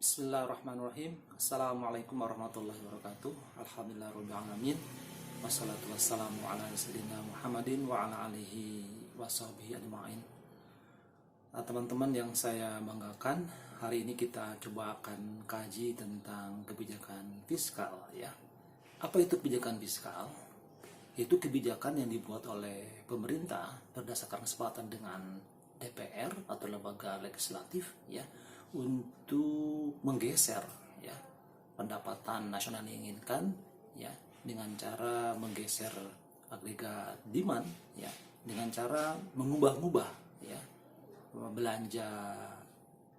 Bismillahirrahmanirrahim. Assalamualaikum warahmatullahi wabarakatuh. Alhamdulillahirrahmanirrahim. Wassalatu wassalamu ala sayyidina Muhammadin wa ala alihi washabihi ajma'in. Teman-teman yang saya banggakan, hari ini kita coba akan kaji tentang kebijakan fiskal ya. Apa itu kebijakan fiskal? Itu kebijakan yang dibuat oleh pemerintah berdasarkan kesepakatan dengan DPR atau lembaga legislatif ya, untuk menggeser ya pendapatan nasional yang diinginkan ya, dengan cara menggeser agregat demand ya, dengan cara mengubah-ubah ya belanja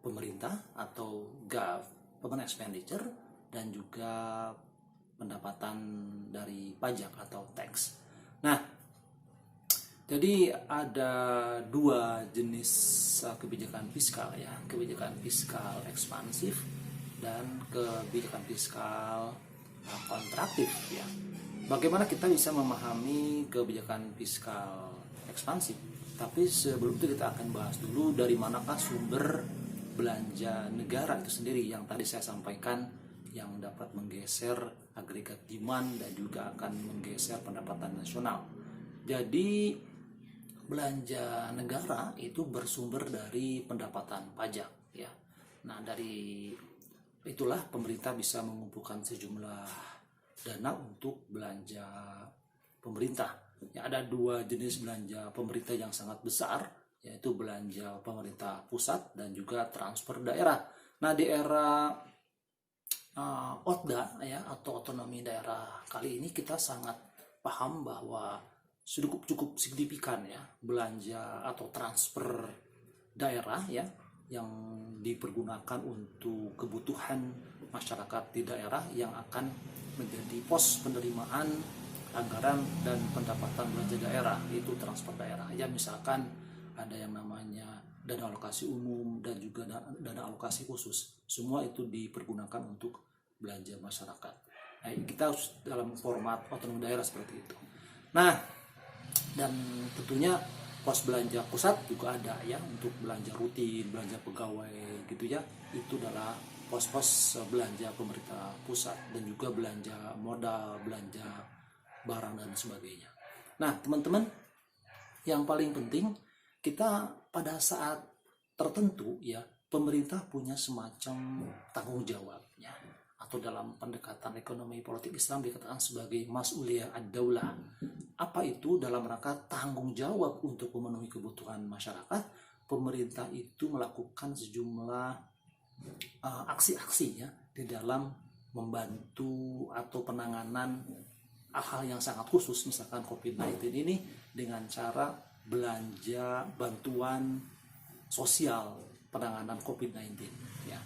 pemerintah atau government expenditure dan juga pendapatan dari pajak atau tax. Nah, jadi ada dua jenis kebijakan fiskal ya, kebijakan fiskal ekspansif dan kebijakan fiskal kontraktif ya. Bagaimana kita bisa memahami kebijakan fiskal ekspansif? Tapi sebelum itu kita akan bahas dulu dari manakah sumber belanja negara itu sendiri yang tadi saya sampaikan, yang dapat menggeser agregat demand dan juga akan menggeser pendapatan nasional. Jadi belanja negara itu bersumber dari pendapatan pajak ya. Nah, dari itulah pemerintah bisa mengumpulkan sejumlah dana untuk belanja pemerintah. Ya, ada dua jenis belanja pemerintah yang sangat besar, yaitu belanja pemerintah pusat dan juga transfer daerah. Nah, di era OTDA ya, atau otonomi daerah kali ini, kita sangat paham bahwa cukup signifikan ya belanja atau transfer daerah ya yang dipergunakan untuk kebutuhan masyarakat di daerah yang akan menjadi pos penerimaan anggaran dan pendapatan belanja daerah, itu transfer daerah ya. Misalkan ada yang namanya dana alokasi umum dan juga dana alokasi khusus, semua itu dipergunakan untuk belanja masyarakat. Nah, kita harus dalam format otonomi daerah seperti itu. Nah, dan tentunya pos belanja pusat juga ada ya, untuk belanja rutin, belanja pegawai gitu ya. Itu adalah pos-pos belanja pemerintah pusat, dan juga belanja modal, belanja barang dan sebagainya. Nah, teman-teman, yang paling penting, kita pada saat tertentu ya, pemerintah punya semacam tanggung jawab ya, atau dalam pendekatan ekonomi politik Islam dikatakan sebagai mas'uliyah ad-daulah. Apa itu? Dalam rangka tanggung jawab untuk memenuhi kebutuhan masyarakat, pemerintah itu melakukan sejumlah aksi-aksi ya di dalam membantu atau penanganan hal-hal yang sangat khusus, misalkan COVID-19 ini, dengan cara belanja bantuan sosial penanganan COVID-19 ya.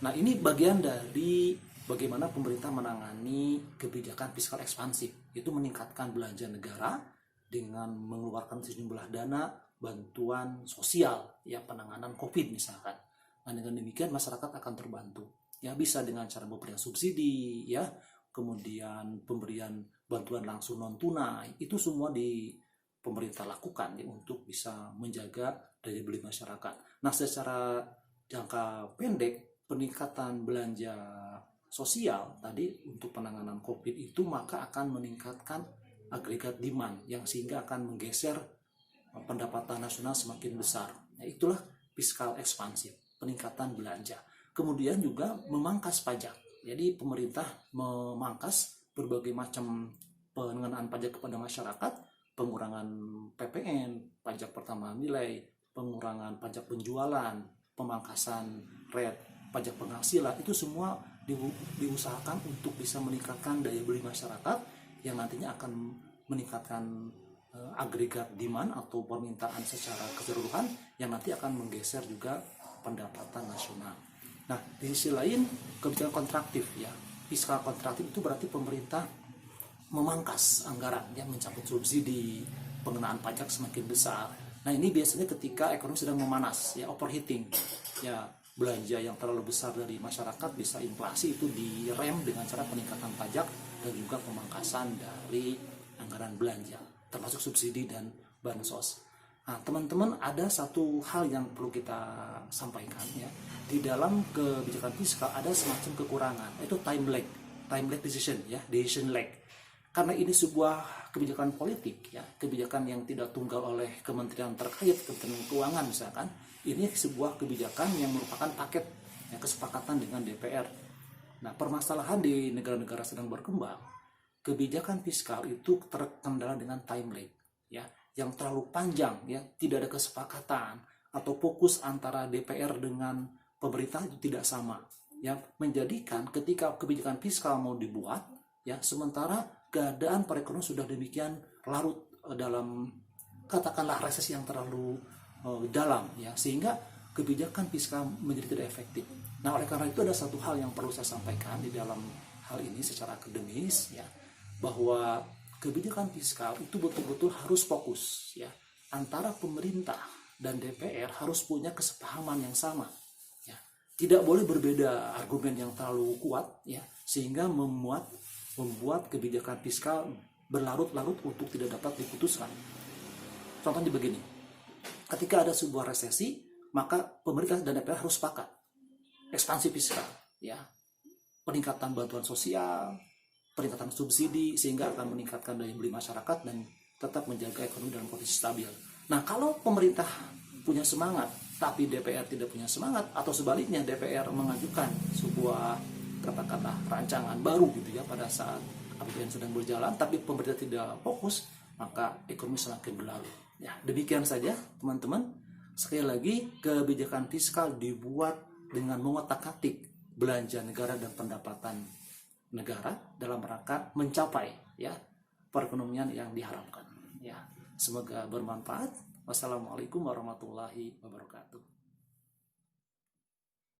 Nah, ini bagian dari bagaimana pemerintah menangani kebijakan fiskal ekspansif, itu meningkatkan belanja negara dengan mengeluarkan sejumlah dana bantuan sosial ya, penanganan COVID misalkan. Nah, dengan demikian masyarakat akan terbantu ya, bisa dengan cara memberikan subsidi ya, kemudian pemberian bantuan langsung non tunai, itu semua di pemerintah lakukan ya, untuk bisa menjaga daya beli masyarakat. Nah, secara jangka pendek, peningkatan belanja sosial tadi untuk penanganan COVID itu maka akan meningkatkan agregat demand, yang sehingga akan menggeser pendapatan nasional semakin besar. Nah, itulah fiskal ekspansif, peningkatan belanja. Kemudian juga memangkas pajak. Jadi pemerintah memangkas berbagai macam pengenaan pajak kepada masyarakat, pengurangan PPN, pajak pertambahan nilai, pengurangan pajak penjualan, pemangkasan rate pajak penghasilan, itu semua diusahakan untuk bisa meningkatkan daya beli masyarakat, yang nantinya akan meningkatkan agregat demand atau permintaan secara keseluruhan, yang nanti akan menggeser juga pendapatan nasional. Nah, di sisi lain, kebijakan kontraktif ya, fiskal kontraktif itu berarti pemerintah memangkas anggaran ya, mencabut subsidi, pengenaan pajak semakin besar. Nah, ini biasanya ketika ekonomi sedang memanas ya, overheating ya, belanja yang terlalu besar dari masyarakat bisa inflasi, itu direm dengan cara peningkatan pajak dan juga pemangkasan dari anggaran belanja, termasuk subsidi dan bansos. Nah, teman-teman, ada satu hal yang perlu kita sampaikan ya. Di dalam kebijakan fiskal ada semacam kekurangan, itu time lag decision ya, decision lag. Karena ini sebuah kebijakan politik ya, kebijakan yang tidak tunggal oleh kementerian terkait, Kementerian Keuangan misalkan. Ini sebuah kebijakan yang merupakan paket ya, kesepakatan dengan DPR. Nah, permasalahan di negara-negara sedang berkembang, kebijakan fiskal itu terkendala dengan time lag ya, yang terlalu panjang ya, tidak ada kesepakatan atau fokus antara DPR dengan pemerintah itu tidak sama ya, menjadikan ketika kebijakan fiskal mau dibuat ya, sementara keadaan perekonomian sudah demikian larut dalam katakanlah resesi yang terlalu dalam ya, sehingga kebijakan fiskal menjadi tidak efektif. Nah, oleh karena itu ada satu hal yang perlu saya sampaikan di dalam hal ini secara akademis ya, bahwa kebijakan fiskal itu betul-betul harus fokus ya, antara pemerintah dan DPR harus punya kesepahaman yang sama ya. Tidak boleh berbeda argumen yang terlalu kuat ya, sehingga membuat kebijakan fiskal berlarut-larut untuk tidak dapat diputuskan. Contohnya begini, ketika ada sebuah resesi, maka pemerintah dan DPR harus sepakat ekspansi fiskal ya, peningkatan bantuan sosial, peningkatan subsidi, sehingga akan meningkatkan daya beli masyarakat dan tetap menjaga ekonomi dalam kondisi stabil. Nah, kalau pemerintah punya semangat tapi DPR tidak punya semangat, atau sebaliknya DPR mengajukan sebuah katakanlah rancangan baru gitu ya pada saat APBN sedang berjalan tapi pemerintah tidak fokus, maka ekonomi semakin berlarut. Ya, demikian saja teman-teman. Sekali lagi, kebijakan fiskal dibuat dengan mengotak-atik belanja negara dan pendapatan negara dalam rangka mencapai ya perekonomian yang diharapkan ya. Semoga bermanfaat. Wassalamualaikum warahmatullahi wabarakatuh.